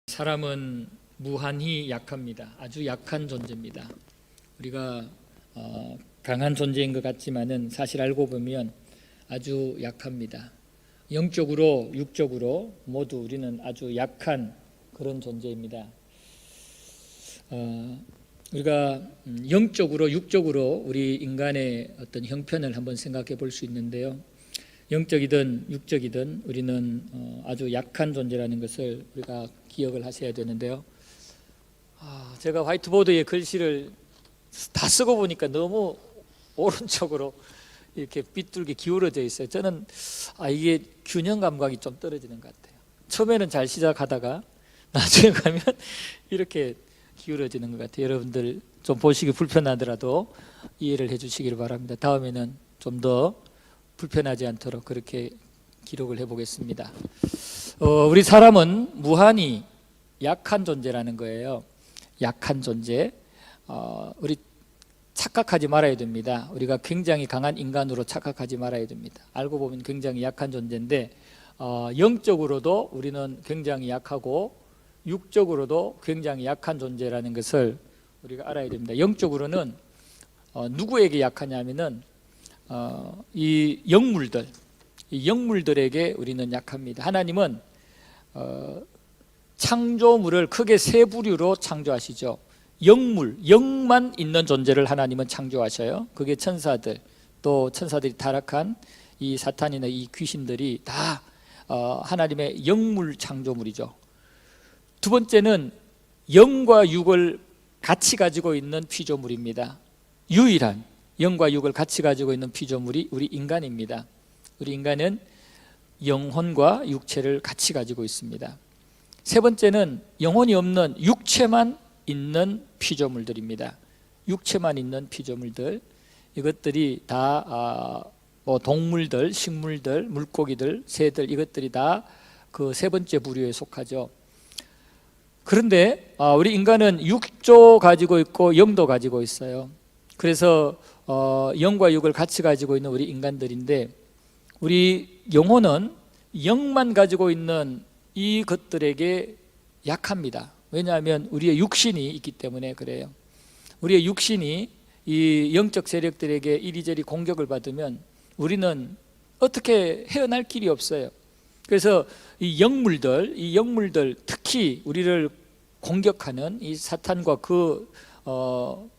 사람은 무한히 약합니다. 아주 약한 존재입니다. 우리가 강한 존재인 것 같지만은 사실 알고 보면 아주 약합니다. 영적으로 육적으로 모두 우리는 아주 약한 그런 존재입니다. 우리가 영적으로 육적으로 우리 인간의 어떤 형편을 한번 생각해 볼 수 있는데요. 영적이든 육적이든 우리는 아주 약한 존재라는 것을 우리가 기억을 하셔야 되는데요. 제가 화이트보드에 글씨를 다 쓰고 보니까 너무 오른쪽으로 이렇게 삐뚤게 기울어져 있어요. 저는 이게 균형 감각이 좀 떨어지는 것 같아요. 처음에는 잘 시작하다가 나중에 가면 이렇게 기울어지는 것 같아요. 여러분들 좀 보시기 불편하더라도 이해를 해 주시기를 바랍니다. 다음에는 좀 더 불편하지 않도록 그렇게 기록을 해보겠습니다. 우리 사람은 무한히 약한 존재라는 거예요. 약한 존재. 우리 착각하지 말아야 됩니다. 우리가 굉장히 강한 인간으로 착각하지 말아야 됩니다. 알고 보면 굉장히 약한 존재인데 영적으로도 우리는 굉장히 약하고 육적으로도 굉장히 약한 존재라는 것을 우리가 알아야 됩니다. 영적으로는 누구에게 약하냐면은 이 영물들에게 우리는 약합니다. 하나님은 창조물을 크게 세 부류로 창조하시죠. 영만 있는 존재를 하나님은 창조하셔요. 그게 천사들, 또 천사들이 타락한 이 사탄이나 이 귀신들이 다 하나님의 영물 창조물이죠. 두 번째는 영과 육을 같이 가지고 있는 피조물입니다. 유일한 영과 육을 같이 가지고 있는 피조물이 우리 인간입니다. 우리 인간은 영혼과 육체를 같이 가지고 있습니다. 세 번째는 영혼이 없는 육체만 있는 피조물들입니다. 육체만 있는 피조물들, 이것들이 다 동물들, 식물들, 물고기들, 새들, 이것들이 다 그 세 번째 부류에 속하죠. 그런데 우리 인간은 육도 가지고 있고 영도 가지고 있어요. 그래서 영과 육을 같이 가지고 있는 우리 인간들인데, 우리 영혼은 영만 가지고 있는 이것들에게 약합니다. 왜냐하면 우리의 육신이 있기 때문에 그래요. 우리의 육신이 이 영적 세력들에게 이리저리 공격을 받으면 우리는 어떻게 헤어날 길이 없어요. 그래서 이 영물들 특히 우리를 공격하는 이 사탄과 그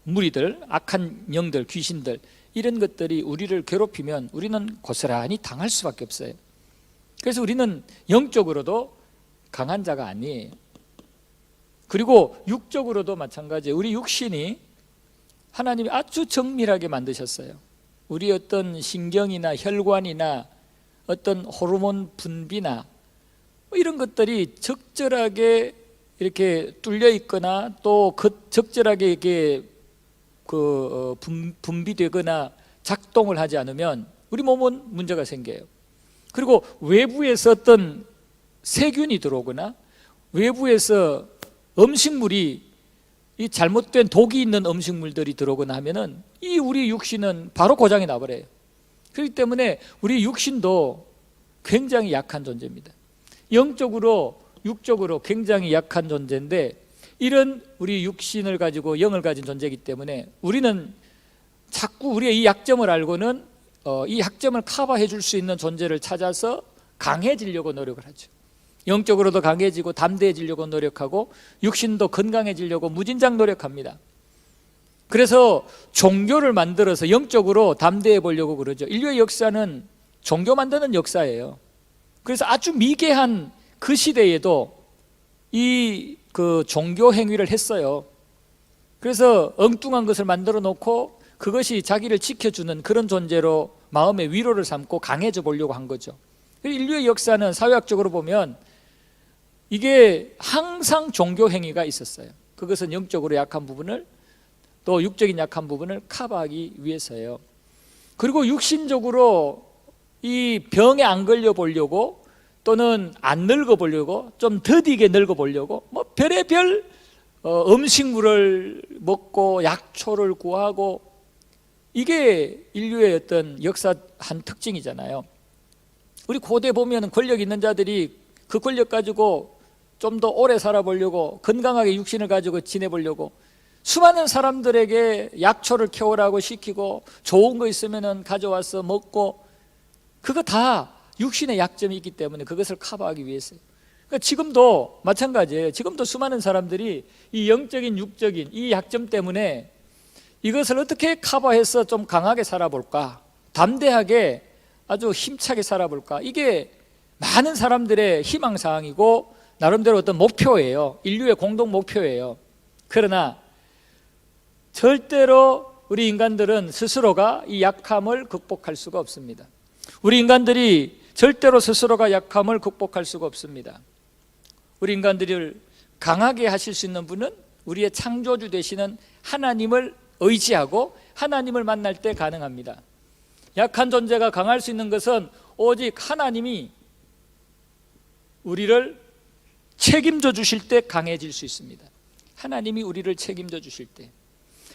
무리들, 악한 영들, 귀신들, 이런 것들이 우리를 괴롭히면 우리는 고스란히 당할 수밖에 없어요. 그래서 우리는 영적으로도 강한 자가 아니에요. 그리고 육적으로도 마찬가지예요. 우리 육신이 하나님이 아주 정밀하게 만드셨어요. 우리 어떤 신경이나 혈관이나 어떤 호르몬 분비나 이런 것들이 적절하게 이렇게 뚫려 있거나 또 적절하게 이게 분비되거나 작동을 하지 않으면 우리 몸은 문제가 생겨요. 그리고 외부에서 어떤 세균이 들어오거나 외부에서 음식물이 이 잘못된 독이 있는 음식물들이 들어오거나 하면은 이 우리 육신은 바로 고장이 나버려요. 그렇기 때문에 우리 육신도 굉장히 약한 존재입니다. 영적으로 육적으로 굉장히 약한 존재인데, 이런 우리 육신을 가지고 영을 가진 존재이기 때문에 우리는 자꾸 우리의 이 약점을 알고는 이 약점을 커버해 줄 수 있는 존재를 찾아서 강해지려고 노력을 하죠. 영적으로도 강해지고 담대해지려고 노력하고 육신도 건강해지려고 무진장 노력합니다. 그래서 종교를 만들어서 영적으로 담대해 보려고 그러죠. 인류의 역사는 종교 만드는 역사예요. 그래서 아주 미개한 그 시대에도 그 종교 행위를 했어요. 그래서 엉뚱한 것을 만들어 놓고 그것이 자기를 지켜주는 그런 존재로 마음의 위로를 삼고 강해져 보려고 한 거죠. 인류의 역사는 사회학적으로 보면 이게 항상 종교 행위가 있었어요. 그것은 영적으로 약한 부분을 또 육적인 약한 부분을 커버하기 위해서예요. 그리고 육신적으로 이 병에 안 걸려 보려고 또는 안 늙어 보려고 좀 더디게 늙어 보려고 뭐 별의별 음식물을 먹고 약초를 구하고, 이게 인류의 어떤 역사 한 특징이잖아요. 우리 고대 보면 권력 있는 자들이 그 권력 가지고 좀 더 오래 살아보려고, 건강하게 육신을 가지고 지내보려고 수많은 사람들에게 약초를 캐오라고 시키고 좋은 거 있으면 가져와서 먹고, 그거 다 육신의 약점이 있기 때문에 그것을 커버하기 위해서요. 그러니까 지금도 마찬가지예요. 지금도 수많은 사람들이 이 영적인 육적인 이 약점 때문에 이것을 어떻게 커버해서 좀 강하게 살아볼까, 담대하게 아주 힘차게 살아볼까, 이게 많은 사람들의 희망사항이고 나름대로 어떤 목표예요. 인류의 공동 목표예요. 그러나 절대로 우리 인간들은 스스로가 이 약함을 극복할 수가 없습니다. 우리 인간들이 절대로 스스로가 약함을 극복할 수가 없습니다. 우리 인간들을 강하게 하실 수 있는 분은 우리의 창조주 되시는 하나님을 의지하고 하나님을 만날 때 가능합니다. 약한 존재가 강할 수 있는 것은 오직 하나님이 우리를 책임져 주실 때 강해질 수 있습니다. 하나님이 우리를 책임져 주실 때,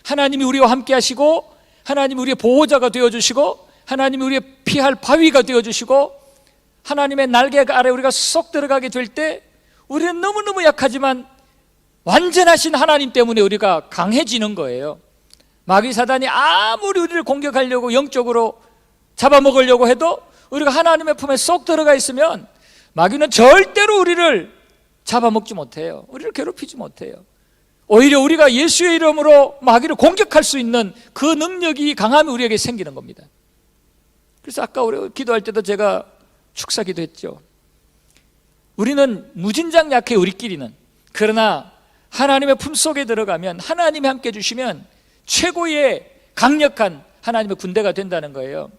하나님이 우리와 함께 하시고, 하나님이 우리의 보호자가 되어주시고, 하나님이 우리의 피할 바위가 되어주시고, 하나님의 날개 아래 우리가 쏙 들어가게 될 때 우리는 너무너무 약하지만 완전하신 하나님 때문에 우리가 강해지는 거예요. 마귀 사단이 아무리 우리를 공격하려고 영적으로 잡아먹으려고 해도 우리가 하나님의 품에 쏙 들어가 있으면 마귀는 절대로 우리를 잡아먹지 못해요. 우리를 괴롭히지 못해요. 오히려 우리가 예수의 이름으로 마귀를 공격할 수 있는 그 능력이, 강함이 우리에게 생기는 겁니다. 그래서 아까 우리 기도할 때도 제가 축사 기도했죠. 우리는 무진장 약해, 우리끼리는. 그러나 하나님의 품속에 들어가면, 하나님이 함께 해주시면 최고의 강력한 하나님의 군대가 된다는 거예요.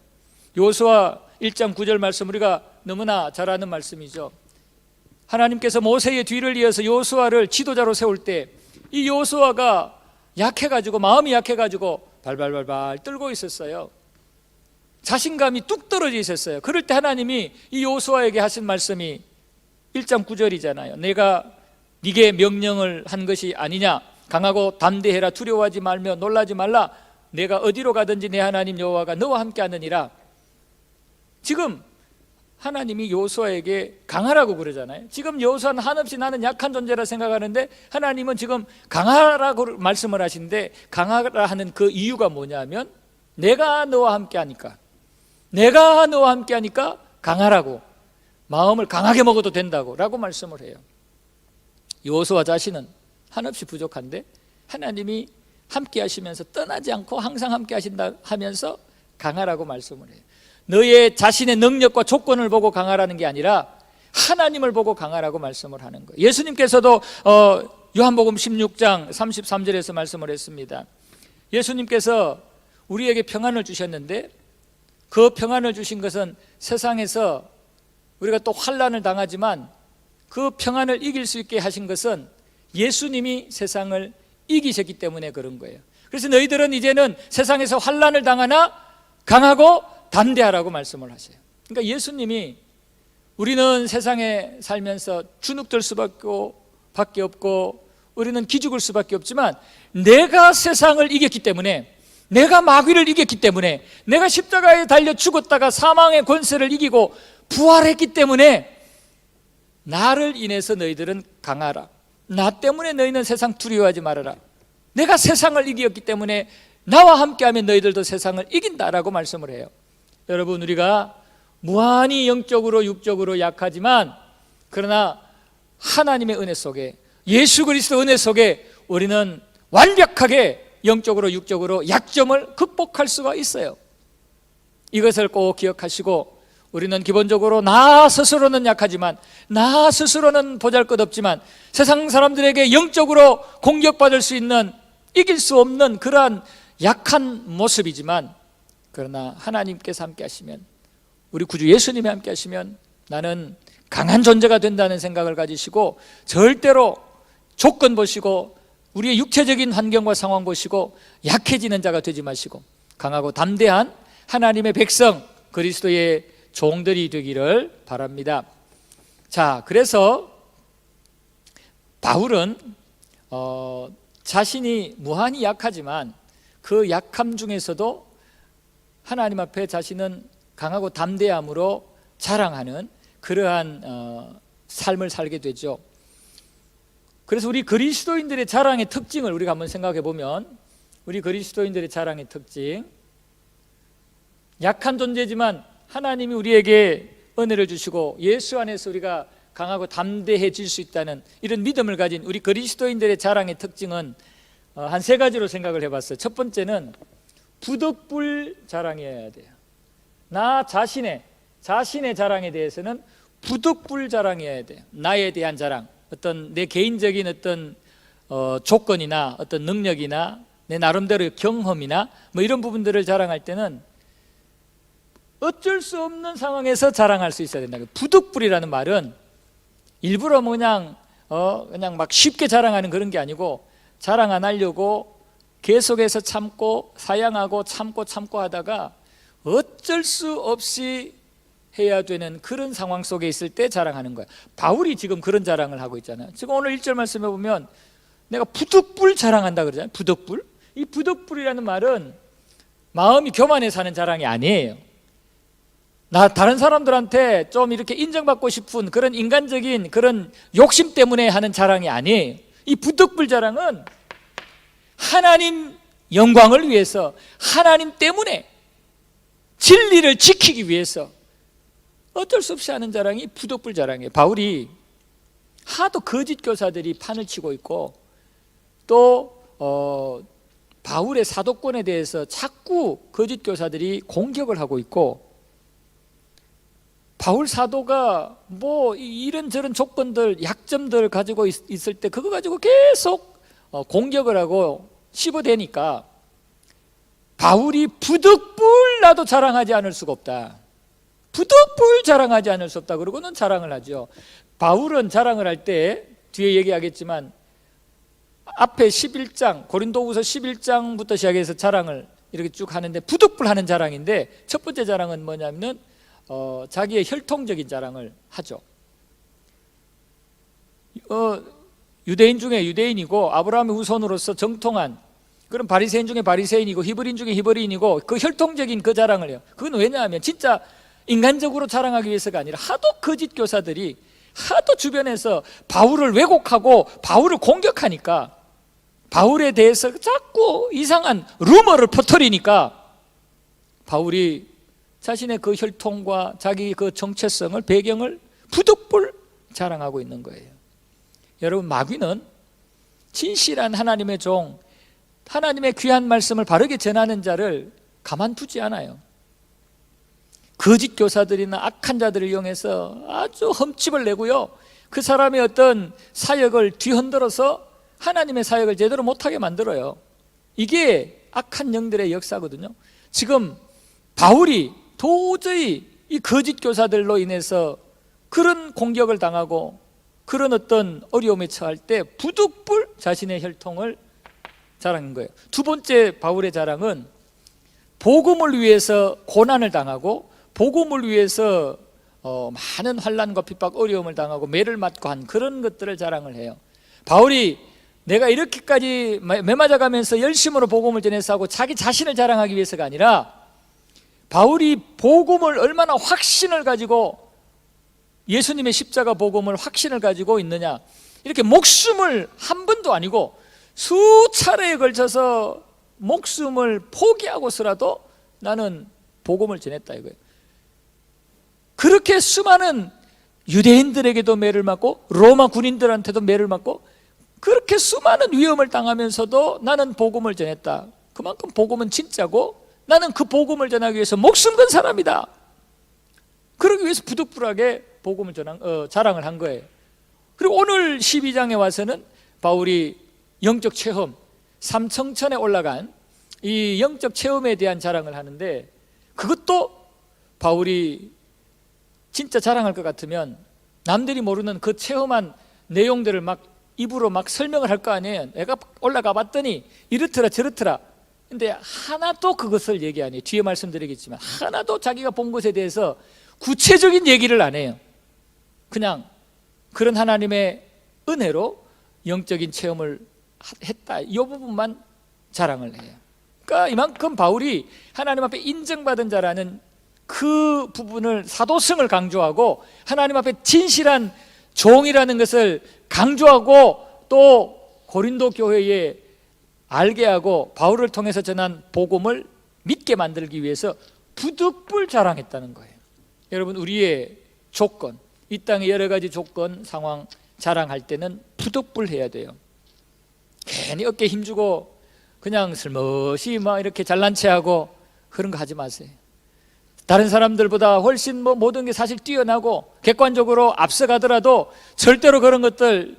여호수아 1장 9절 말씀, 우리가 너무나 잘 아는 말씀이죠. 하나님께서 모세의 뒤를 이어서 여호수아를 지도자로 세울 때 이 여호수아가 약해가지고, 마음이 약해가지고 발발발발 떨고 있었어요. 자신감이 뚝 떨어져 있었어요. 그럴 때 하나님이 이 여호수아에게 하신 말씀이 1장 9절이잖아요. 내가 네게 명령을 한 것이 아니냐, 강하고 담대해라, 두려워하지 말며 놀라지 말라, 내가 어디로 가든지 내 하나님 여호와가 너와 함께 하느니라. 지금 하나님이 여호수아에게 강하라고 그러잖아요. 지금 여호수아는 한없이 나는 약한 존재라 생각하는데 하나님은 지금 강하라고 말씀을 하시는데, 강하라 하는 그 이유가 뭐냐면 내가 너와 함께 하니까, 내가 너와 함께 하니까 강하라고, 마음을 강하게 먹어도 된다고 라고 말씀을 해요. 여호수아 자신은 한없이 부족한데 하나님이 함께 하시면서 떠나지 않고 항상 함께 하신다 하면서 강하라고 말씀을 해요. 너의 자신의 능력과 조건을 보고 강하라는 게 아니라 하나님을 보고 강하라고 말씀을 하는 거예요. 예수님께서도 요한복음 16장 33절에서 말씀을 했습니다. 예수님께서 우리에게 평안을 주셨는데 그 평안을 주신 것은 세상에서 우리가 또 환난을 당하지만 그 평안을 이길 수 있게 하신 것은 예수님이 세상을 이기셨기 때문에 그런 거예요. 그래서 너희들은 이제는 세상에서 환난을 당하나 강하고 담대하라고 말씀을 하세요. 그러니까 예수님이, 우리는 세상에 살면서 주눅들 수밖에 없고 우리는 기죽을 수밖에 없지만 내가 세상을 이겼기 때문에, 내가 마귀를 이겼기 때문에, 내가 십자가에 달려 죽었다가 사망의 권세를 이기고 부활했기 때문에 나를 인해서 너희들은 강하라, 나 때문에 너희는 세상 두려워하지 말아라, 내가 세상을 이겼기 때문에 나와 함께하면 너희들도 세상을 이긴다라고 말씀을 해요. 여러분, 우리가 무한히 영적으로 육적으로 약하지만 그러나 하나님의 은혜 속에, 예수 그리스도 은혜 속에 우리는 완벽하게 영적으로 육적으로 약점을 극복할 수가 있어요. 이것을 꼭 기억하시고, 우리는 기본적으로 나 스스로는 약하지만, 나 스스로는 보잘것없지만 세상 사람들에게 영적으로 공격받을 수 있는, 이길 수 없는 그러한 약한 모습이지만, 그러나 하나님께서 함께 하시면, 우리 구주 예수님이 함께 하시면 나는 강한 존재가 된다는 생각을 가지시고, 절대로 조건 보시고 우리의 육체적인 환경과 상황 보시고 약해지는 자가 되지 마시고 강하고 담대한 하나님의 백성, 그리스도의 종들이 되기를 바랍니다. 자, 그래서 바울은 자신이 무한히 약하지만 그 약함 중에서도 하나님 앞에 자신은 강하고 담대함으로 자랑하는 그러한 삶을 살게 되죠. 그래서 우리 그리스도인들의 자랑의 특징을 우리가 한번 생각해 보면, 우리 그리스도인들의 자랑의 특징, 약한 존재지만 하나님이 우리에게 은혜를 주시고 예수 안에서 우리가 강하고 담대해질 수 있다는 이런 믿음을 가진 우리 그리스도인들의 자랑의 특징은 한 세 가지로 생각을 해봤어요. 첫 번째는 부득불 자랑이어야 돼요. 나 자신의 자랑에 대해서는 부득불 자랑이어야 돼요. 나에 대한 자랑, 어떤 내 개인적인 어떤 조건이나 어떤 능력이나 내 나름대로의 경험이나 뭐 이런 부분들을 자랑할 때는 어쩔 수 없는 상황에서 자랑할 수 있어야 된다. 부득불이라는 말은 일부러 그냥 막 쉽게 자랑하는 그런 게 아니고, 자랑 안 하려고 계속해서 참고 사양하고 참고 하다가 어쩔 수 없이 해야 되는 그런 상황 속에 있을 때 자랑하는 거예요. 바울이 지금 그런 자랑을 하고 있잖아요. 지금 오늘 1절 말씀에 보면 내가 부득불 자랑한다 그러잖아요. 부득불. 이 부득불이라는 말은 마음이 교만해서 하는 자랑이 아니에요. 다른 사람들한테 좀 이렇게 인정받고 싶은 그런 인간적인 그런 욕심 때문에 하는 자랑이 아니에요. 이 부득불 자랑은 하나님 영광을 위해서, 하나님 때문에 진리를 지키기 위해서 어쩔 수 없이 하는 자랑이 부득불 자랑이에요. 바울이 하도 거짓 교사들이 판을 치고 있고, 또 바울의 사도권에 대해서 자꾸 거짓 교사들이 공격을 하고 있고, 바울 사도가 뭐 이런저런 조건들, 약점들 가지고 있을 때 그거 가지고 계속 공격을 하고 씹어대니까 바울이 부득불 나도 자랑하지 않을 수가 없다, 부득불 자랑하지 않을 수 없다 그러고는 자랑을 하죠. 바울은 자랑을 할 때 뒤에 얘기하겠지만 앞에 11장 고린도후서 11장부터 시작해서 자랑을 이렇게 쭉 하는데, 부득불 하는 자랑인데 첫 번째 자랑은 뭐냐면은 자기의 혈통적인 자랑을 하죠. 유대인 중에 유대인이고 아브라함의 후손으로서 정통한 그런 바리새인 중에 바리새인이고 히브리인 중에 히브리인이고 그 혈통적인 그 자랑을 해요. 그건 왜냐하면 진짜 인간적으로 자랑하기 위해서가 아니라 하도 거짓 교사들이 하도 주변에서 바울을 왜곡하고 바울을 공격하니까, 바울에 대해서 자꾸 이상한 루머를 퍼뜨리니까 바울이 자신의 그 혈통과 자기 그 정체성을, 배경을 부득불 자랑하고 있는 거예요. 여러분, 마귀는 진실한 하나님의 종, 하나님의 귀한 말씀을 바르게 전하는 자를 가만두지 않아요. 거짓 교사들이나 악한 자들을 이용해서 아주 흠집을 내고요, 그 사람의 어떤 사역을 뒤흔들어서 하나님의 사역을 제대로 못하게 만들어요. 이게 악한 영들의 역사거든요. 지금 바울이 도저히 이 거짓 교사들로 인해서 그런 공격을 당하고 그런 어떤 어려움에 처할 때 부득불 자신의 혈통을 자랑한 거예요. 두 번째 바울의 자랑은 복음을 위해서 고난을 당하고 복음을 위해서 많은 환난과 핍박, 어려움을 당하고 매를 맞고 한 그런 것들을 자랑을 해요. 바울이 내가 이렇게까지 매 맞아가면서 열심으로 복음을 전해서 하고 자기 자신을 자랑하기 위해서가 아니라, 바울이 복음을 얼마나 확신을 가지고, 예수님의 십자가 복음을 확신을 가지고 있느냐, 이렇게 목숨을 한 번도 아니고 수차례에 걸쳐서 목숨을 포기하고서라도 나는 복음을 전했다 이거예요. 그렇게 수많은 유대인들에게도 매를 맞고 로마 군인들한테도 매를 맞고 그렇게 수많은 위험을 당하면서도 나는 복음을 전했다. 그만큼 복음은 진짜고 나는 그 복음을 전하기 위해서 목숨 건 사람이다. 그러기 위해서 부득불하게 복음을 자랑을 한 거예요. 그리고 오늘 12장에 와서는 바울이 영적 체험, 삼청천에 올라간 이 영적 체험에 대한 자랑을 하는데, 그것도 바울이 진짜 자랑할 것 같으면 남들이 모르는 그 체험한 내용들을 막 입으로 막 설명을 할 거 아니에요. 내가 올라가 봤더니 이렇더라 저렇더라. 근데 하나도 그것을 얘기 안 해요. 뒤에 말씀드리겠지만 하나도 자기가 본 것에 대해서 구체적인 얘기를 안 해요. 그냥 그런 하나님의 은혜로 영적인 체험을 했다, 이 부분만 자랑을 해요. 그러니까 이만큼 바울이 하나님 앞에 인정받은 자라는 그 부분을, 사도성을 강조하고 하나님 앞에 진실한 종이라는 것을 강조하고 또 고린도 교회에 알게 하고 바울을 통해서 전한 복음을 믿게 만들기 위해서 부득불 자랑했다는 거예요. 여러분, 우리의 조건, 이 땅의 여러 가지 조건, 상황 자랑할 때는 부득불 해야 돼요. 괜히 어깨 힘주고 그냥 슬며시 막 이렇게 잘난 체하고 그런 거 하지 마세요. 다른 사람들보다 훨씬 모든 게 사실 뛰어나고 객관적으로 앞서가더라도 절대로 그런 것들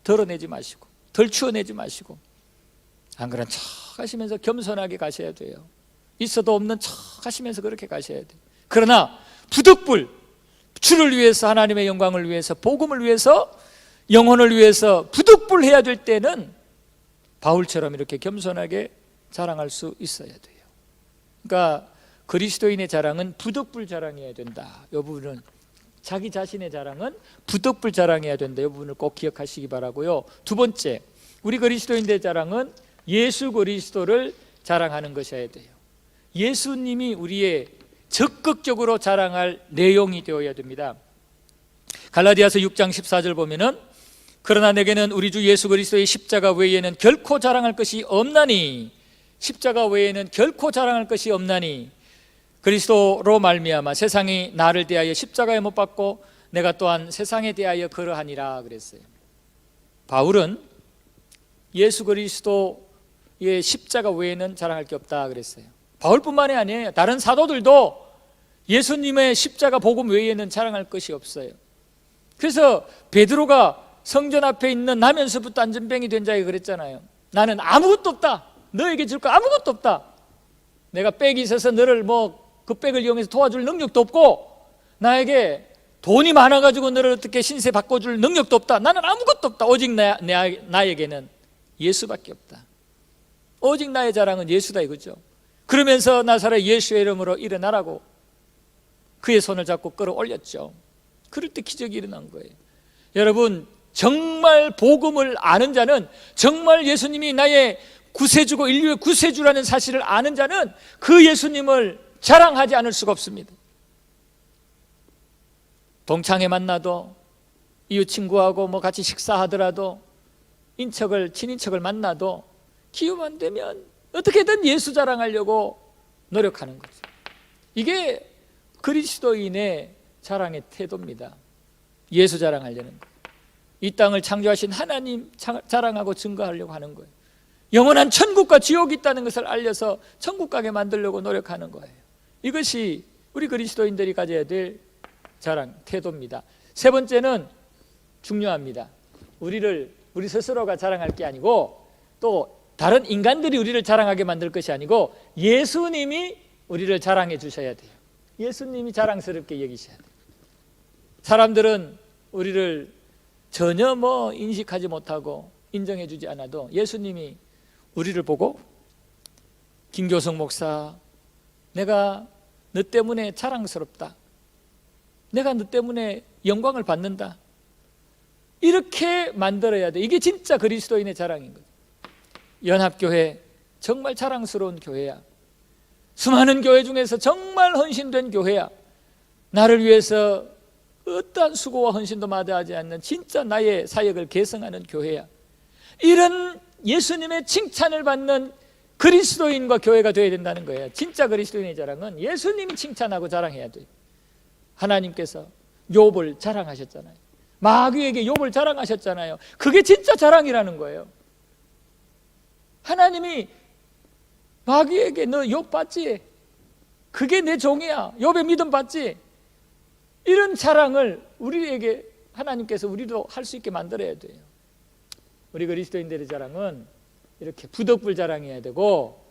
덜어내지 마시고 덜 추어내지 마시고 안 그런 척 하시면서 겸손하게 가셔야 돼요. 있어도 없는 척 하시면서 그렇게 가셔야 돼요. 그러나 부득불 주를 위해서, 하나님의 영광을 위해서, 복음을 위해서, 영혼을 위해서 부득불 해야 될 때는 바울처럼 이렇게 겸손하게 자랑할 수 있어야 돼요. 그러니까 그리스도인의 자랑은 부득불 자랑해야 된다. 이 부분은, 자기 자신의 자랑은 부득불 자랑해야 된다. 이 부분을 꼭 기억하시기 바라고요. 두 번째, 우리 그리스도인의 자랑은 예수 그리스도를 자랑하는 것이어야 돼요. 예수님이 우리의 적극적으로 자랑할 내용이 되어야 됩니다. 갈라디아서 6장 14절 보면은 그러나 내게는 우리 주 예수 그리스도의 십자가 외에는 결코 자랑할 것이 없나니, 십자가 외에는 결코 자랑할 것이 없나니 그리스도로 말미암아 세상이 나를 대하여 십자가에 못 박고 내가 또한 세상에 대하여 그러하니라 그랬어요. 바울은 예수 그리스도의 십자가 외에는 자랑할 게 없다 그랬어요. 바울뿐만이 아니에요. 다른 사도들도 예수님의 십자가 복음 외에는 자랑할 것이 없어요. 그래서 베드로가 성전 앞에 있는 나면서부터 안전병이 된 자에게 그랬잖아요. 나는 아무것도 없다. 너에게 줄 거 아무것도 없다. 내가 백이 있어서 너를 그 백을 이용해서 도와줄 능력도 없고, 나에게 돈이 많아가지고 너를 어떻게 신세 바꿔줄 능력도 없다. 나는 아무것도 없다. 오직 나에게는 예수밖에 없다. 오직 나의 자랑은 예수다 이거죠. 그러면서 나사렛 예수의 이름으로 일어나라고 그의 손을 잡고 끌어올렸죠. 그럴 때 기적이 일어난 거예요. 여러분, 정말 복음을 아는 자는, 정말 예수님이 나의 구세주고 인류의 구세주라는 사실을 아는 자는 그 예수님을 자랑하지 않을 수가 없습니다. 동창회 만나도, 이웃 친구하고 같이 식사하더라도, 친인척을 만나도 기회만 되면 어떻게든 예수 자랑하려고 노력하는 거죠. 이게 그리스도인의 자랑의 태도입니다. 예수 자랑하려는 거예요. 이 땅을 창조하신 하나님 자랑하고 증거하려고 하는 거예요. 영원한 천국과 지옥이 있다는 것을 알려서 천국 가게 만들려고 노력하는 거예요. 이것이 우리 그리스도인들이 가져야 될 자랑 태도입니다. 세 번째는 중요합니다. 우리 스스로가 자랑할 게 아니고, 또 다른 인간들이 우리를 자랑하게 만들 것이 아니고 예수님이 우리를 자랑해 주셔야 돼요. 예수님이 자랑스럽게 여기셔야 돼요. 사람들은 우리를 전혀 인식하지 못하고 인정해 주지 않아도 예수님이 우리를 보고, 김교성 목사, 내가 너 때문에 자랑스럽다. 내가 너 때문에 영광을 받는다. 이렇게 만들어야 돼. 이게 진짜 그리스도인의 자랑인 거죠. 연합교회 정말 자랑스러운 교회야. 수많은 교회 중에서 정말 헌신된 교회야. 나를 위해서 어떠한 수고와 헌신도 마다하지 않는 진짜 나의 사역을 개성하는 교회야. 이런 예수님의 칭찬을 받는 그리스도인과 교회가 되어야 된다는 거예요. 진짜 그리스도인의 자랑은 예수님이 칭찬하고 자랑해야 돼요. 하나님께서 욥을 자랑하셨잖아요. 마귀에게 욥을 자랑하셨잖아요. 그게 진짜 자랑이라는 거예요. 하나님이 마귀에게 너 욥 봤지? 그게 내 종이야. 욥의 믿음 봤지? 이런 자랑을 우리에게 하나님께서 우리도 할 수 있게 만들어야 돼요. 우리 그리스도인들의 자랑은 이렇게 부득불 자랑해야 되고,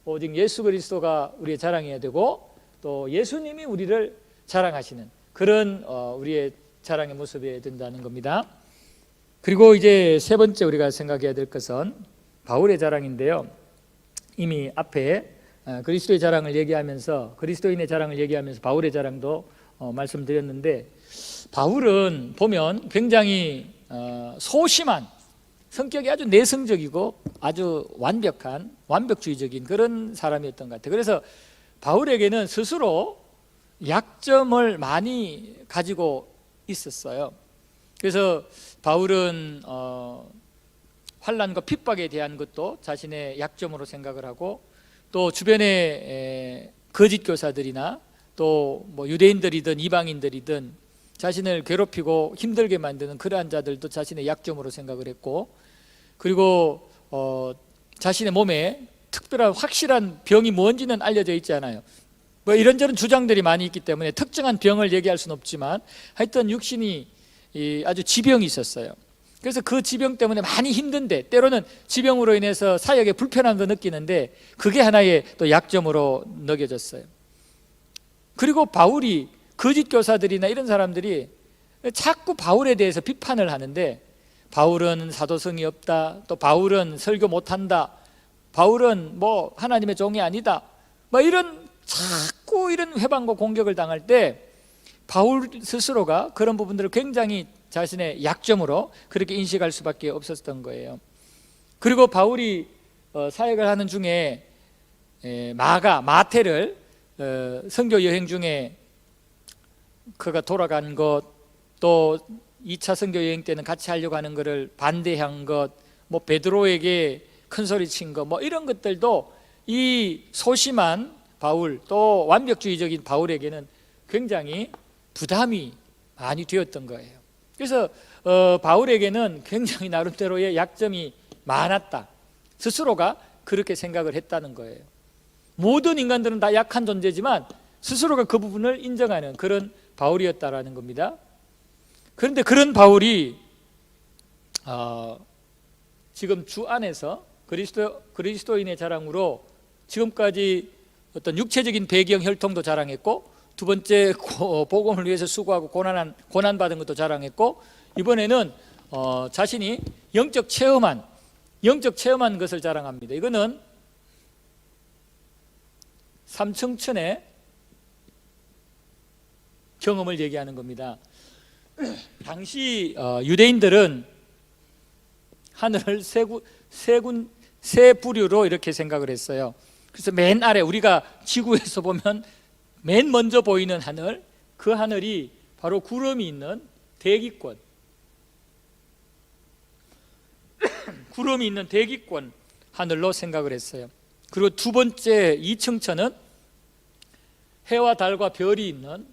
오직 예수 그리스도가 우리의 자랑해야 되고, 또 예수님이 우리를 자랑하시는 그런 우리의 자랑의 모습이 된다는 겁니다. 그리고 이제 세 번째 우리가 생각해야 될 것은 바울의 자랑인데요. 이미 앞에 그리스도의 자랑을 얘기하면서, 그리스도인의 자랑을 얘기하면서 바울의 자랑도 말씀드렸는데, 바울은 보면 굉장히 소심한, 성격이 아주 내성적이고 아주 완벽주의적인 그런 사람이었던 것 같아요. 그래서 바울에게는 스스로 약점을 많이 가지고 있었어요. 그래서 바울은 환난과 핍박에 대한 것도 자신의 약점으로 생각을 하고, 또 주변의 거짓 교사들이나 또 뭐 유대인들이든 이방인들이든 자신을 괴롭히고 힘들게 만드는 그러한 자들도 자신의 약점으로 생각을 했고, 그리고 자신의 몸에 특별한 확실한 병이 뭔지는 알려져 있지 않아요. 뭐 이런저런 주장들이 많이 있기 때문에 특정한 병을 얘기할 수는 없지만, 하여튼 육신이 아주 지병이 있었어요. 그래서 그 지병 때문에 많이 힘든데, 때로는 지병으로 인해서 사역에 불편함도 느끼는데, 그게 하나의 또 약점으로 느껴졌어요. 그리고 바울이 거짓 교사들이나 이런 사람들이 자꾸 바울에 대해서 비판을 하는데, 바울은 사도성이 없다, 또 바울은 설교 못한다, 바울은 뭐 하나님의 종이 아니다, 뭐 이런 자꾸 이런 회방과 공격을 당할 때 바울 스스로가 그런 부분들을 굉장히 자신의 약점으로 그렇게 인식할 수밖에 없었던 거예요. 그리고 바울이 사역을 하는 중에 마태를 선교 여행 중에 그가 돌아간 것, 또 2차 선교 여행 때는 같이 하려고 하는 것을 반대한 것, 뭐 베드로에게 큰 소리 친 것, 뭐 이런 것들도 이 소심한 바울, 또 완벽주의적인 바울에게는 굉장히 부담이 많이 되었던 거예요. 그래서 바울에게는 굉장히 나름대로의 약점이 많았다, 스스로가 그렇게 생각을 했다는 거예요. 모든 인간들은 다 약한 존재지만 스스로가 그 부분을 인정하는 그런 바울이었다라는 겁니다. 그런데 그런 바울이 지금 주 안에서 그리스도인의 자랑으로 지금까지 어떤 육체적인 배경 혈통도 자랑했고, 두 번째 복음을 위해서 수고하고 고난받은 것도 자랑했고, 이번에는 자신이 영적 체험한 것을 자랑합니다. 이거는 삼층천의 경험을 얘기하는 겁니다. 당시 유대인들은 하늘을 세 부류로 이렇게 생각을 했어요. 그래서 맨 아래, 우리가 지구에서 보면 맨 먼저 보이는 하늘, 그 하늘이 바로 구름이 있는 대기권, 구름이 있는 대기권 하늘로 생각을 했어요. 그리고 두 번째 2층천은 해와 달과 별이 있는,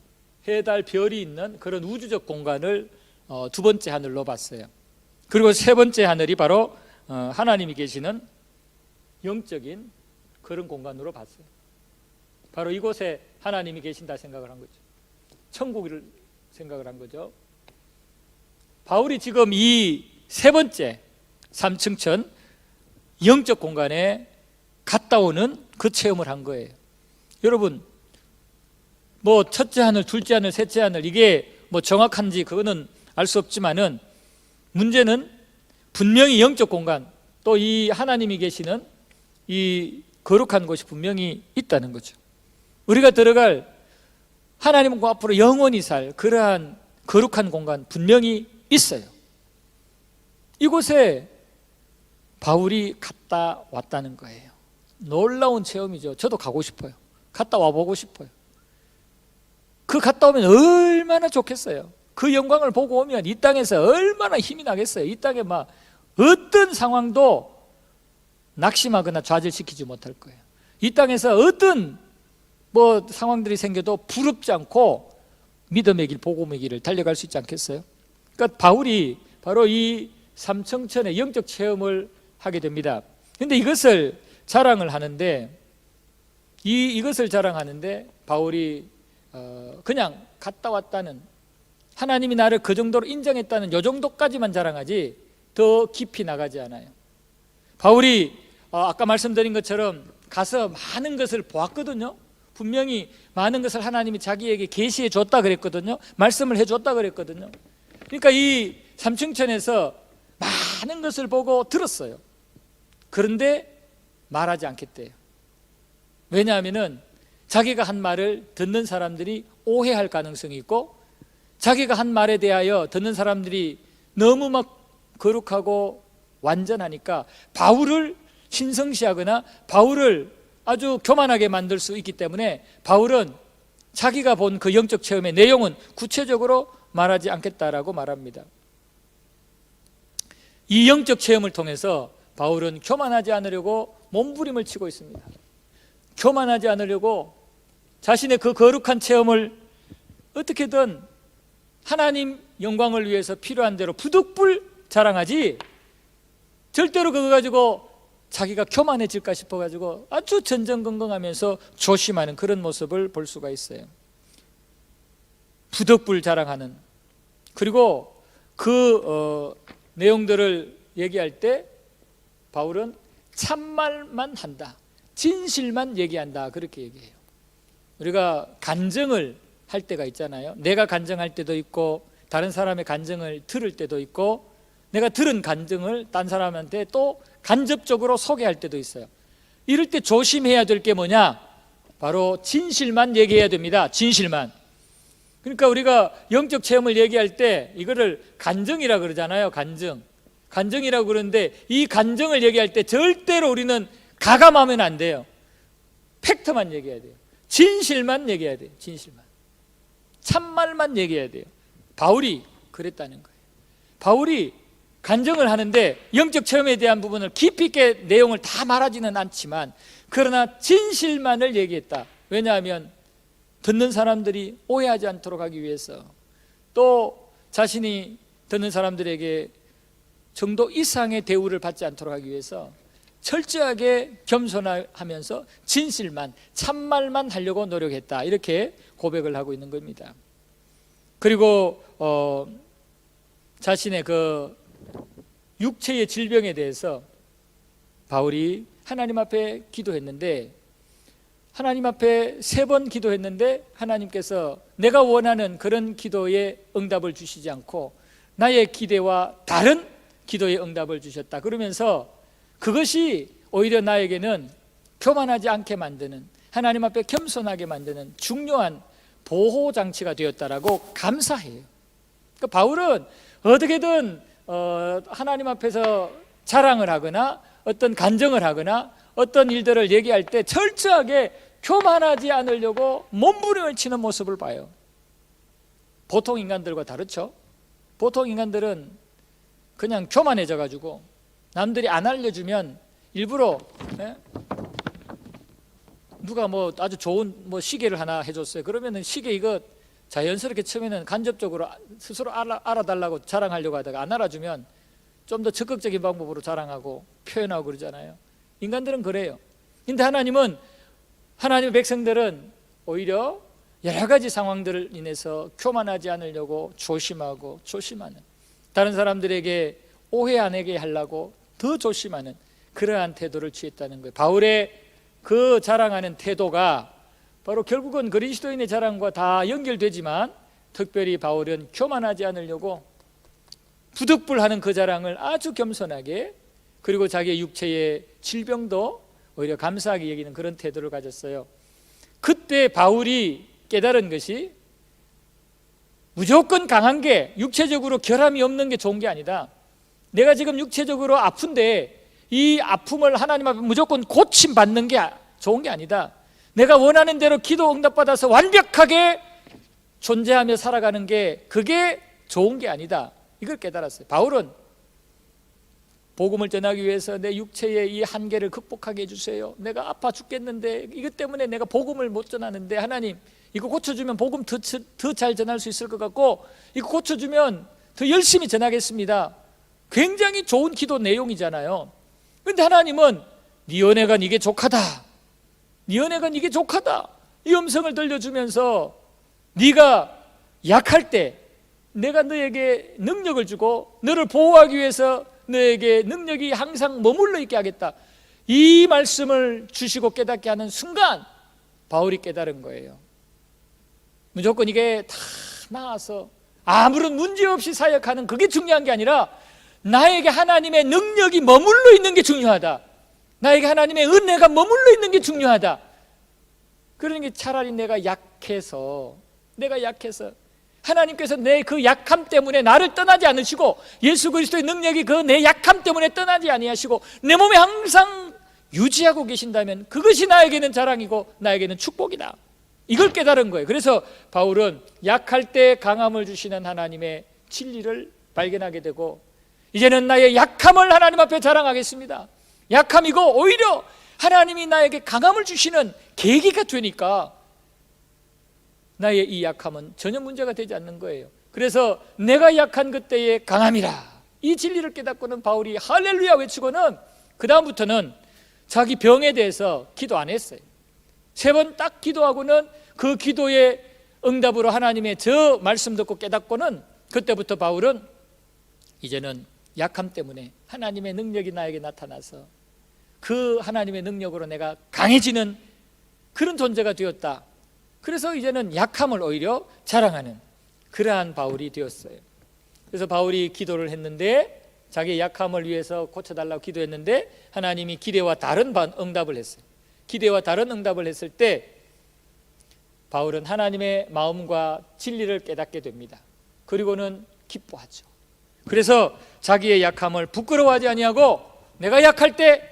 해, 달, 별이 있는 그런 우주적 공간을 두 번째 하늘로 봤어요. 그리고 세 번째 하늘이 바로 하나님이 계시는 영적인 그런 공간으로 봤어요. 바로 이곳에 하나님이 계신다 생각을 한 거죠. 천국을 생각을 한 거죠. 바울이 지금 이 세 번째 3층천 영적 공간에 갔다 오는 그 체험을 한 거예요. 여러분, 뭐 첫째 하늘, 둘째 하늘, 셋째 하늘, 이게 뭐 정확한지 그거는 알 수 없지만은, 문제는 분명히 영적 공간, 또 이 하나님이 계시는 이 거룩한 곳이 분명히 있다는 거죠. 우리가 들어갈, 하나님과 앞으로 영원히 살 그러한 거룩한 공간 분명히 있어요. 이곳에 바울이 갔다 왔다는 거예요. 놀라운 체험이죠. 저도 가고 싶어요. 갔다 와보고 싶어요. 그 갔다 오면 얼마나 좋겠어요. 그 영광을 보고 오면 이 땅에서 얼마나 힘이 나겠어요. 이 땅에 막 어떤 상황도 낙심하거나 좌절시키지 못할 거예요. 이 땅에서 어떤 뭐 상황들이 생겨도 부럽지 않고 믿음의 길, 복음의 길을 달려갈 수 있지 않겠어요? 그러니까 바울이 바로 이 삼층천의 영적 체험을 하게 됩니다. 그런데 이것을 자랑을 하는데, 이것을 자랑하는데 바울이 그냥 갔다 왔다는, 하나님이 나를 그 정도로 인정했다는 요 정도까지만 자랑하지 더 깊이 나가지 않아요. 바울이 아까 말씀드린 것처럼 가서 많은 것을 보았거든요. 분명히 많은 것을 하나님이 자기에게 계시해 줬다 그랬거든요. 말씀을 해줬다 그랬거든요. 그러니까 이 삼층천에서 많은 것을 보고 들었어요. 그런데 말하지 않겠대요. 왜냐하면은 자기가 한 말을 듣는 사람들이 오해할 가능성이 있고, 자기가 한 말에 대하여 듣는 사람들이 너무 막 거룩하고 완전하니까 바울을 신성시하거나 바울을 아주 교만하게 만들 수 있기 때문에 바울은 자기가 본 그 영적 체험의 내용은 구체적으로 말하지 않겠다라고 말합니다. 이 영적 체험을 통해서 바울은 교만하지 않으려고 몸부림을 치고 있습니다. 교만하지 않으려고 자신의 그 거룩한 체험을 어떻게든 하나님 영광을 위해서 필요한 대로 부득불 자랑하지, 절대로 그거 가지고 자기가 교만해질까 싶어가지고 아주 전전긍긍하면서 조심하는 그런 모습을 볼 수가 있어요. 부득불 자랑하는, 그리고 그 내용들을 얘기할 때 바울은 참말만 한다, 진실만 얘기한다, 그렇게 얘기해요. 우리가 간증을 할 때가 있잖아요. 내가 간증할 때도 있고 다른 사람의 간증을 들을 때도 있고 내가 들은 간증을 딴 사람한테 또 간접적으로 소개할 때도 있어요. 이럴 때 조심해야 될 게 뭐냐? 바로 진실만 얘기해야 됩니다. 진실만. 그러니까 우리가 영적 체험을 얘기할 때 이거를 간증이라 그러잖아요. 간증이라고 그러는데 이 간증을 얘기할 때 절대로 우리는 가감하면 안 돼요. 팩트만 얘기해야 돼요. 진실만 얘기해야 돼요. 진실만. 참말만 얘기해야 돼요. 바울이 그랬다는 거예요. 바울이 간증을 하는데 영적 체험에 대한 부분을 깊이 있게 내용을 다 말하지는 않지만 그러나 진실만을 얘기했다. 왜냐하면 듣는 사람들이 오해하지 않도록 하기 위해서, 또 자신이 듣는 사람들에게 정도 이상의 대우를 받지 않도록 하기 위해서 철저하게 겸손하면서 진실만, 참말만 하려고 노력했다, 이렇게 고백을 하고 있는 겁니다. 그리고 자신의 그 육체의 질병에 대해서 바울이 하나님 앞에 기도했는데, 하나님 앞에 3번 기도했는데 하나님께서 내가 원하는 그런 기도에 응답을 주시지 않고 나의 기대와 다른 기도에 응답을 주셨다. 그러면서 그것이 오히려 나에게는 교만하지 않게 만드는, 하나님 앞에 겸손하게 만드는 중요한 보호장치가 되었다라고 감사해요. 그러니까 바울은 어떻게든 하나님 앞에서 자랑을 하거나 어떤 간증을 하거나 어떤 일들을 얘기할 때 철저하게 교만하지 않으려고 몸부림을 치는 모습을 봐요. 보통 인간들과 다르죠. 보통 인간들은 그냥 교만해져 가지고 남들이 안 알려주면 일부러, 누가 뭐 아주 좋은 뭐 시계를 하나 해줬어요. 그러면은 시계 이거 자연스럽게 처음에는 간접적으로 스스로 알아달라고 자랑하려고 하다가 안 알아주면 좀 더 적극적인 방법으로 자랑하고 표현하고 그러잖아요. 인간들은 그래요. 근데 하나님은, 하나님의 백성들은 오히려 여러 가지 상황들을 인해서 교만하지 않으려고 조심하는, 다른 사람들에게 오해 안 하게 하려고 더 조심하는 그러한 태도를 취했다는 거예요. 바울의 그 자랑하는 태도가 바로 결국은 그리스도인의 자랑과 다 연결되지만 특별히 바울은 교만하지 않으려고 부득불하는 그 자랑을 아주 겸손하게, 그리고 자기의 육체의 질병도 오히려 감사하게 여기는 그런 태도를 가졌어요. 그때 바울이 깨달은 것이 무조건 강한 게, 육체적으로 결함이 없는 게 좋은 게 아니다. 내가 지금 육체적으로 아픈데 이 아픔을 하나님 앞에 무조건 고침받는 게 좋은 게 아니다. 내가 원하는 대로 기도 응답받아서 완벽하게 존재하며 살아가는 게, 그게 좋은 게 아니다. 이걸 깨달았어요. 바울은 복음을 전하기 위해서 내 육체의 이 한계를 극복하게 해주세요. 내가 아파 죽겠는데 이것 때문에 내가 복음을 못 전하는데 하나님 이거 고쳐주면 복음 더 잘 전할 수 있을 것 같고, 이거 고쳐주면 더 열심히 전하겠습니다. 굉장히 좋은 기도 내용이잖아요. 그런데 하나님은 네 은혜가 이게 족하다, 네 은혜가 이게 족하다, 이 음성을 들려주면서 네가 약할 때 내가 너에게 능력을 주고 너를 보호하기 위해서 너에게 능력이 항상 머물러 있게 하겠다, 이 말씀을 주시고 깨닫게 하는 순간 바울이 깨달은 거예요. 무조건 이게 다 나아서 아무런 문제 없이 사역하는 그게 중요한 게 아니라 나에게 하나님의 능력이 머물러 있는 게 중요하다, 나에게 하나님의 은혜가 머물러 있는 게 중요하다. 그러니 차라리 내가 약해서 하나님께서 내 그 약함 때문에 나를 떠나지 않으시고, 예수 그리스도의 능력이 그 내 약함 때문에 떠나지 아니하시고 내 몸에 항상 유지하고 계신다면 그것이 나에게는 자랑이고 나에게는 축복이다, 이걸 깨달은 거예요. 그래서 바울은 약할 때 강함을 주시는 하나님의 진리를 발견하게 되고, 이제는 나의 약함을 하나님 앞에 자랑하겠습니다. 약함이고 오히려 하나님이 나에게 강함을 주시는 계기가 되니까 나의 이 약함은 전혀 문제가 되지 않는 거예요. 그래서 내가 약한 그때의 강함이라, 이 진리를 깨닫고는 바울이 할렐루야 외치고는 그 다음부터는 자기 병에 대해서 기도 안 했어요. 3번 딱 기도하고는 그 기도의 응답으로 하나님의 저 말씀 듣고 깨닫고는 그때부터 바울은 이제는 약함 때문에 하나님의 능력이 나에게 나타나서 그 하나님의 능력으로 내가 강해지는 그런 존재가 되었다. 그래서 이제는 약함을 오히려 자랑하는 그러한 바울이 되었어요. 그래서 바울이 기도를 했는데, 자기의 약함을 위해서 고쳐달라고 기도했는데 하나님이 기대와 다른 응답을 했어요. 기대와 다른 응답을 했을 때 바울은 하나님의 마음과 진리를 깨닫게 됩니다. 그리고는 기뻐하죠. 그래서 자기의 약함을 부끄러워하지 아니하고 내가 약할 때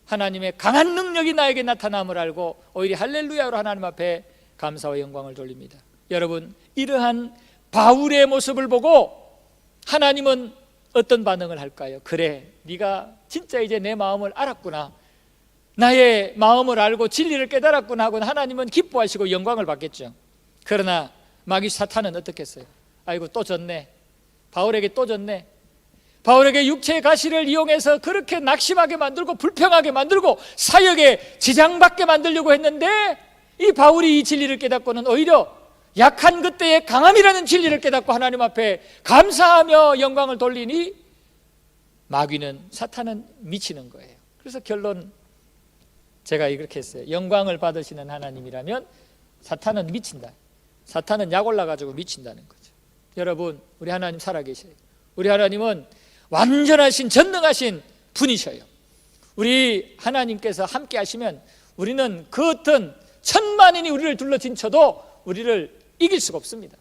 하나님의 강한 능력이 나에게 나타남을 알고 오히려 할렐루야로 하나님 앞에 감사와 영광을 돌립니다. 여러분, 이러한 바울의 모습을 보고 하나님은 어떤 반응을 할까요? 그래, 네가 진짜 이제 내 마음을 알았구나, 나의 마음을 알고 진리를 깨달았구나 하고 하나님은 기뻐하시고 영광을 받겠죠. 그러나 마귀 사탄은 어떻게 했어요? 아이고 또 졌네, 바울에게 또 졌네. 바울에게 육체의 가시를 이용해서 그렇게 낙심하게 만들고 불평하게 만들고 사역에 지장받게 만들려고 했는데, 이 바울이 이 진리를 깨닫고는 오히려 약한 그때의 강함이라는 진리를 깨닫고 하나님 앞에 감사하며 영광을 돌리니 마귀는, 사탄은 미치는 거예요. 그래서 결론, 제가 이렇게 했어요. 영광을 받으시는 하나님이라면 사탄은 미친다. 사탄은 약 올라가지고 미친다는 거죠. 여러분, 우리 하나님 살아계셔요. 우리 하나님은 완전하신 전능하신 분이셔요. 우리 하나님께서 함께 하시면 우리는 그 어떤 천만인이 우리를 둘러진쳐도 우리를 이길 수가 없습니다.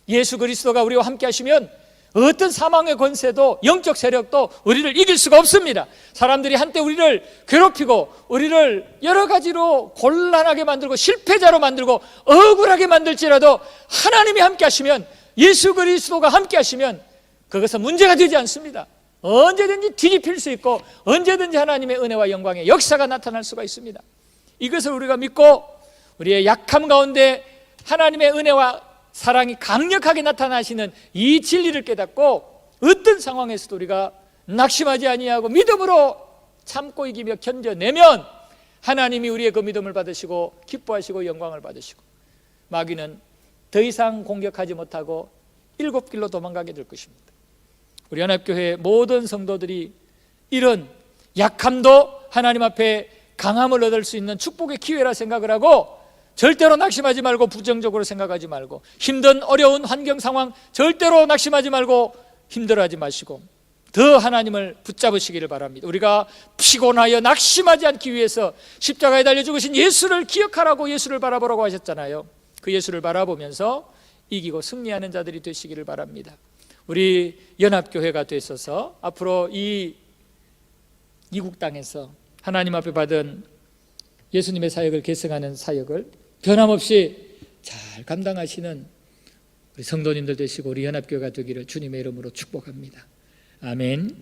예수 그리스도가 우리와 함께 하시면 어떤 사망의 권세도 영적 세력도 우리를 이길 수가 없습니다. 사람들이 한때 우리를 괴롭히고 우리를 여러 가지로 곤란하게 만들고 실패자로 만들고 억울하게 만들지라도 하나님이 함께 하시면, 예수 그리스도가 함께 하시면 그것은 문제가 되지 않습니다. 언제든지 뒤집힐 수 있고 언제든지 하나님의 은혜와 영광의 역사가 나타날 수가 있습니다. 이것을 우리가 믿고 우리의 약함 가운데 하나님의 은혜와 사랑이 강력하게 나타나시는 이 진리를 깨닫고 어떤 상황에서도 우리가 낙심하지 아니하고 믿음으로 참고 이기며 견뎌내면 하나님이 우리의 그 믿음을 받으시고 기뻐하시고 영광을 받으시고 마귀는 더 이상 공격하지 못하고 7길로 도망가게 될 것입니다. 우리 연합교회 모든 성도들이 이런 약함도 하나님 앞에 강함을 얻을 수 있는 축복의 기회라 생각을 하고 절대로 낙심하지 말고 부정적으로 생각하지 말고 힘든 어려운 환경 상황 절대로 낙심하지 말고 힘들어하지 마시고 더 하나님을 붙잡으시기를 바랍니다. 우리가 피곤하여 낙심하지 않기 위해서 십자가에 달려 죽으신 예수를 기억하라고 예수를 바라보라고 하셨잖아요. 그 예수를 바라보면서 이기고 승리하는 자들이 되시기를 바랍니다. 우리 연합교회가 되셔서 앞으로 이 이국 땅에서 하나님 앞에 받은 예수님의 사역을 계승하는 사역을 변함없이 잘 감당하시는 우리 성도님들 되시고 우리 연합교회가 되기를 주님의 이름으로 축복합니다. 아멘.